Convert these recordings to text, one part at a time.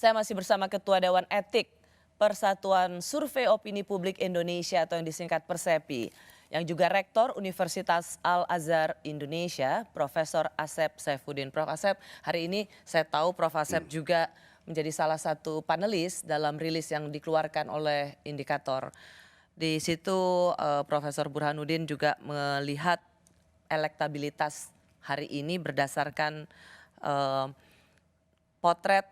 Saya masih bersama Ketua Dewan Etik Persatuan Survei Opini Publik Indonesia atau yang disingkat Persepi, yang juga Rektor Universitas Al-Azhar Indonesia, Profesor Asep Saifuddin. Prof. Asep, hari ini saya tahu Prof. Asep juga menjadi salah satu panelis dalam rilis yang dikeluarkan oleh Indikator. Di situ Profesor Burhanuddin juga melihat elektabilitas hari ini berdasarkan potret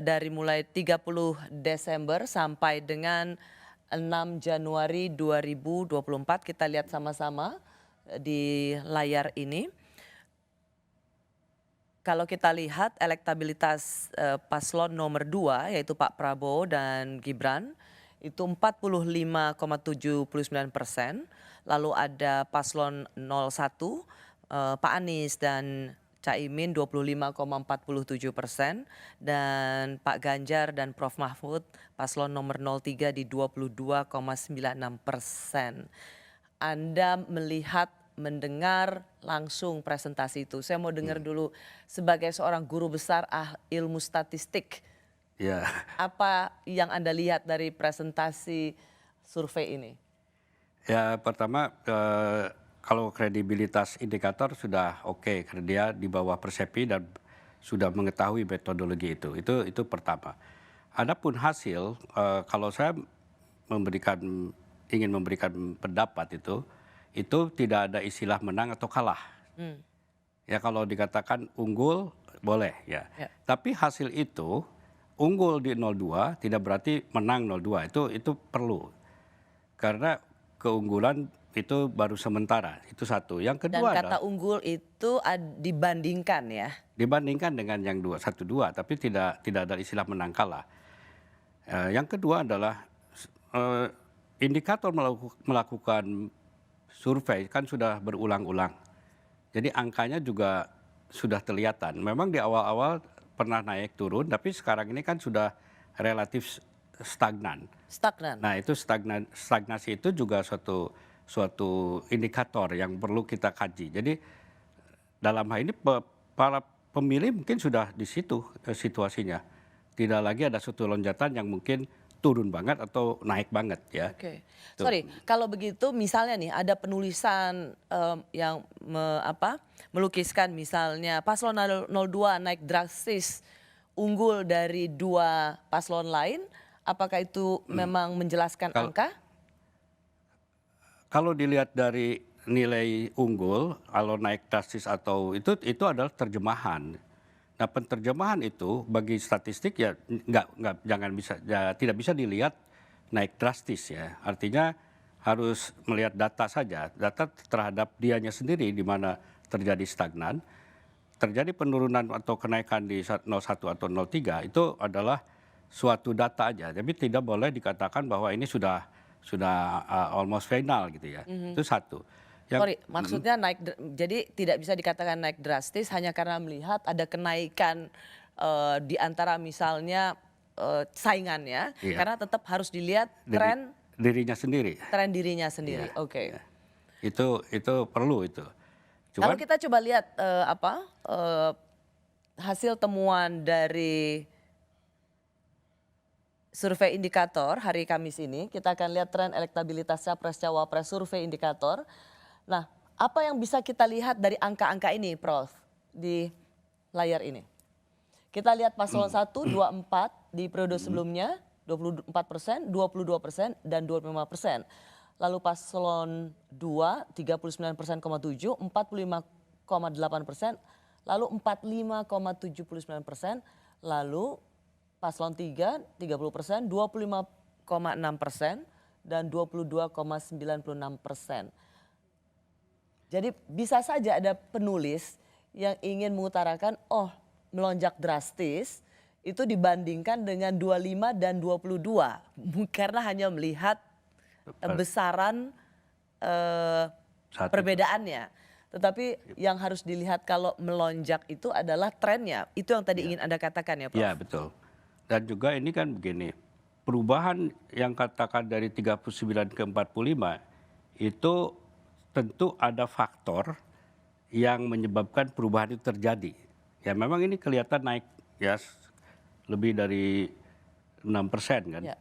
dari mulai 30 Desember sampai dengan 6 Januari 2024. Kita lihat sama-sama di layar ini. Kalau kita lihat elektabilitas paslon nomor 2 yaitu Pak Prabowo dan Gibran itu 45,79%. Lalu ada paslon 01 Pak Anies dan Caimin 25,47% dan Pak Ganjar dan Prof Mahfud paslon nomor 03 di 22,96%. Anda melihat, mendengar langsung presentasi itu. Saya mau dengar dulu sebagai seorang guru besar ilmu statistik. Ya. Apa yang Anda lihat dari presentasi survei ini? Ya, pertama kalau kredibilitas Indikator sudah oke, karena dia di bawah Persepi dan sudah mengetahui metodologi itu. Itu pertama. Adapun hasil, kalau saya ingin memberikan pendapat itu tidak ada istilah menang atau kalah. Ya kalau dikatakan unggul boleh ya. Tapi hasil itu unggul di 02 tidak berarti menang 02. Itu perlu. Karena keunggulan itu baru sementara, itu satu. Yang kedua dan kata unggul itu dibandingkan ya? Dibandingkan dengan yang 1-2, tapi tidak ada istilah menang kalah. Yang kedua adalah Indikator melakukan survei kan sudah berulang-ulang. Jadi angkanya juga sudah kelihatan. Memang di awal-awal pernah naik turun, tapi sekarang ini kan sudah relatif stagnan. Nah itu stagnasi itu juga suatu indikator yang perlu kita kaji. Jadi dalam hal ini para pemilih mungkin sudah di situ situasinya. Tidak lagi ada suatu lonjakan yang mungkin turun banget atau naik banget ya. Oke. Sorry, kalau begitu misalnya nih ada penulisan yang melukiskan misalnya paslon 02 naik drastis unggul dari dua paslon lain, apakah itu memang menjelaskan angka? Kalau dilihat dari nilai unggul, kalau naik drastis atau itu adalah terjemahan. Nah penterjemahan itu bagi statistik ya tidak bisa dilihat naik drastis ya. Artinya harus melihat data saja, data terhadap dianya sendiri di mana terjadi stagnan, terjadi penurunan atau kenaikan di 01 atau 03 itu adalah suatu data aja. Tapi tidak boleh dikatakan bahwa ini sudah almost final gitu ya. Itu satu. Sorry, maksudnya jadi tidak bisa dikatakan naik drastis hanya karena melihat ada kenaikan di antara misalnya saingannya, karena tetap harus dilihat tren dirinya sendiri. Tren dirinya sendiri, oke. Itu perlu itu. Kalau kita coba lihat hasil temuan dari survei Indikator hari Kamis ini, kita akan lihat tren elektabilitas Capres-Cawapres survei Indikator. Nah, apa yang bisa kita lihat dari angka-angka ini, Prof, di layar ini? Kita lihat paslon 1, 24 di periode sebelumnya, 24%, 22%, dan 25%. Lalu paslon 2, 39,7%, 45,8%, lalu 45,79%, lalu paslon 3, 30%, 25,6%, dan 22,96%. Jadi bisa saja ada penulis yang ingin mengutarakan, melonjak drastis itu dibandingkan dengan 25 dan 22. Karena hanya melihat besaran perbedaannya. Tetapi yang harus dilihat kalau melonjak itu adalah trennya. Itu yang tadi ingin Anda katakan ya, Prof? Ya, betul. Dan juga ini kan begini, perubahan yang katakan dari 39 ke 45 itu tentu ada faktor yang menyebabkan perubahan itu terjadi. Ya memang ini kelihatan naik ya lebih dari 6% kan. Ya.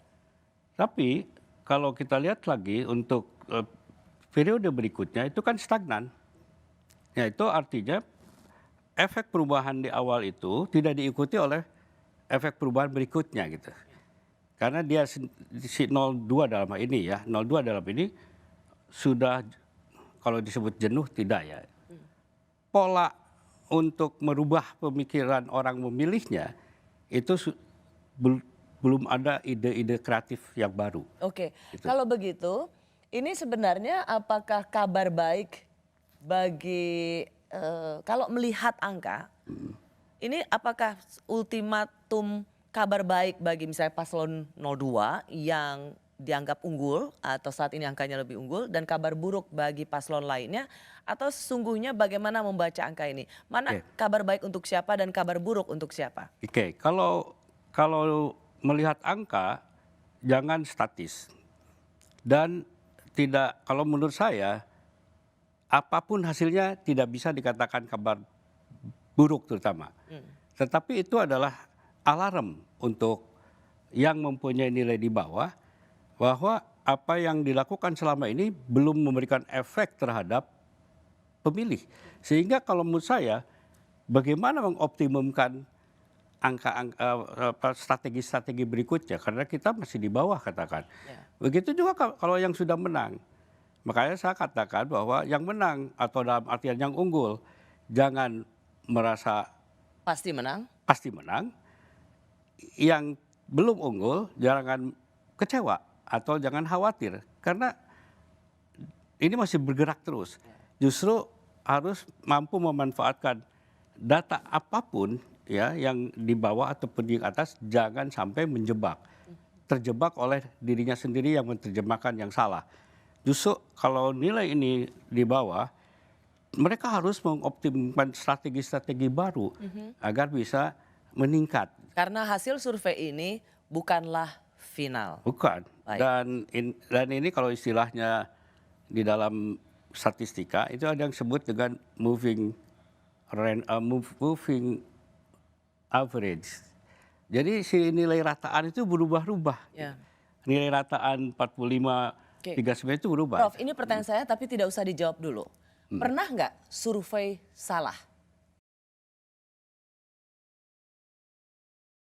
Tapi kalau kita lihat lagi untuk periode berikutnya itu kan stagnan. Ya itu artinya efek perubahan di awal itu tidak diikuti oleh efek perubahan berikutnya gitu. Karena dia si 02 dalam hal ini ya, 02 dalam ini sudah kalau disebut jenuh tidak ya. Pola untuk merubah pemikiran orang memilihnya itu belum ada ide-ide kreatif yang baru. Oke, Gitu. kalau begitu, ini sebenarnya apakah kabar baik bagi kalau melihat angka, ini apakah ultimatum kabar baik bagi misalnya paslon 02 yang dianggap unggul atau saat ini angkanya lebih unggul dan kabar buruk bagi paslon lainnya atau sesungguhnya bagaimana membaca angka ini? Mana kabar baik untuk siapa dan kabar buruk untuk siapa? Oke, kalau melihat angka jangan statis. Dan tidak, kalau menurut saya apapun hasilnya tidak bisa dikatakan kabar buruk terutama. Tetapi itu adalah alarm untuk yang mempunyai nilai di bawah bahwa apa yang dilakukan selama ini belum memberikan efek terhadap pemilih. Sehingga kalau menurut saya bagaimana mengoptimumkan strategi-strategi berikutnya karena kita masih di bawah katakan. Begitu juga kalau yang sudah menang. Makanya saya katakan bahwa yang menang atau dalam artian yang unggul jangan merasa Pasti menang. pasti menang. Yang belum unggul jangan kecewa atau jangan khawatir karena ini masih bergerak terus. Justru harus mampu memanfaatkan data apapun ya yang di bawah ataupun di atas jangan sampai terjebak oleh dirinya sendiri yang menerjemahkan yang salah. Justru kalau nilai ini di bawah mereka harus mengoptimalkan strategi-strategi baru agar bisa meningkat. Karena hasil survei ini bukanlah final. Bukan. Baik. Dan ini kalau istilahnya di dalam statistika itu ada yang sebut dengan moving average. Jadi si nilai rataan itu berubah-ubah. Ya. Nilai rataan 45, 39 itu berubah. Prof, ini pertanyaan saya tapi tidak usah dijawab dulu. Pernah nggak survei salah?